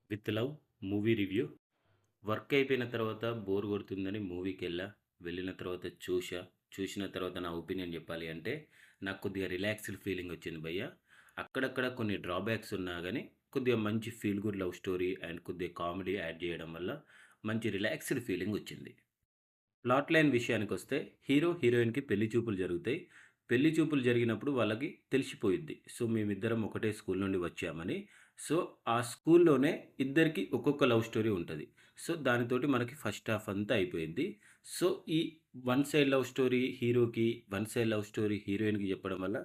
With love movie review. Work అయిపోయిన తర్వాత bore కొడుతుందని మూవీకెళ్ళా. వెళ్ళిన తర్వాత చూసిన తర్వాత నా ఒపీనియన్ చెప్పాలి అంటే, నాకు కొద్దిగా రిలాక్స్‌డ్ ఫీలింగ్ వచ్చింది భయ్యా. అక్కడక్కడ కొన్ని డ్రాబ్యాక్స్ ఉన్నా గానీ, కొద్దిగా మంచి feel good love story and కొద్దిగా కామెడీ యాడ్ చేయడం వల్ల మంచి రిలాక్స్‌డ్ ఫీలింగ్ వచ్చింది. ప్లాట్ లైన్ విషయానికొస్తే హీరో, హీరోయిన్‌కి పెళ్లి చూపులు జరుగుతాయి. పెళ్లి చూపులు జరిగినప్పుడు వాళ్ళకి తెలిసిపోయిద్ది. సో, మేమిద్దరం ఒకటే స్కూల్ నుండి వచ్చామని. సో, ఆ స్కూల్లోనే ఇద్దరికీ ఒక్కొక్క లవ్ స్టోరీ ఉంటది. సో, దానితోటి మనకి ఫస్ట్ హాఫ్ అంతా అయిపోయిద్ది. సో, ఈ వన్ సైడ్ లవ్ స్టోరీ హీరోకి, వన్ సైడ్ లవ్ స్టోరీ హీరోయిన్‌కి చెప్పడం వల్ల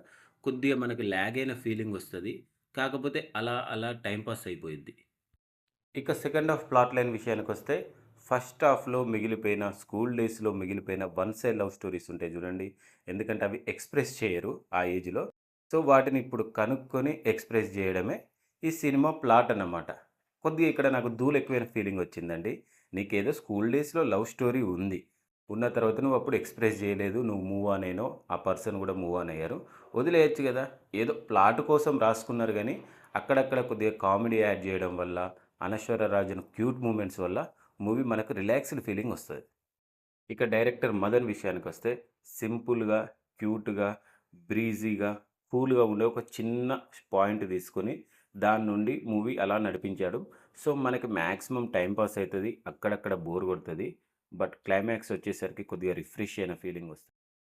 కొద్దిగా మనకి లాగ్ అయిన ఫీలింగ్ వస్తది. కాకపోతే అలా అలా టైమ్ పాస్ అయిపోయిద్ది. ఇక సెకండ్ హాఫ్ ప్లాట్ లైన్ విషయానికొస్తే, ఫస్ట్ హాఫ్‌లో మిగిలిపోయిన స్కూల్ డేస్‌లో మిగిలిపోయిన వన్ సైడ్ లవ్ స్టోరీస్ ఉంటాయి చూడండి. ఎందుకంటే అవి ఎక్స్‌ప్రెస్ చేయరు ఆ ఏజ్‌లో. సో, వాటిని ఇప్పుడు కనుక్కొని ఎక్స్‌ప్రెస్ జేయడమే ఈ సినిమా ప్లాట్ అన్నమాట. కొద్దిగా ఇక్కడ నాకు ధూళెక్కువైన ఫీలింగ్ వచ్చిందండి. నీకేదో స్కూల్ డేస్‌లో లవ్ స్టోరీ ఉంది. ఉన్న తర్వాత నువ్వప్పుడు ఎక్స్‌ప్రెస్ జేయలేదు. నువ్వు మూవ్ ఆన్ అయినావు. ఆ పర్సన్ గూడా మూవ్ ఆన్ అయ్యారు. వదిలేయొచ్చు గదా! ఏదో ప్లాట్ కోసం రాసుకున్నారు గానీ, అక్కడక్కడ కొద్దిగా కామెడీ యాడ్ జేయడం వల్ల, అనశ్వర రాజన్ క్యూట్ మూమెంట్స్ వల్ల మూవీ మనకు రిలాక్స్‌డ్ ఫీలింగ్ వస్తది. ఇక డైరెక్టర్ మదన్ విషయానికొస్తే సింపుల్‌గా, క్యూట్‌గా, బ్రీజీగా, కూల్‌గా ఉండే ఒక చిన్న పాయింట్ తీసుకొని దాని నుండి మూవీ అలా నడిపించాడు. సో, మనకి మాక్సిమం టైమ్ పాస్ అయితది. అక్కడక్కడ బోర్ కొడతది. బట్ క్లైమాక్స్ వచ్చేసరికి కొద్దిగా రిఫ్రెష్ అయిన ఫీలింగ్ వస్తది.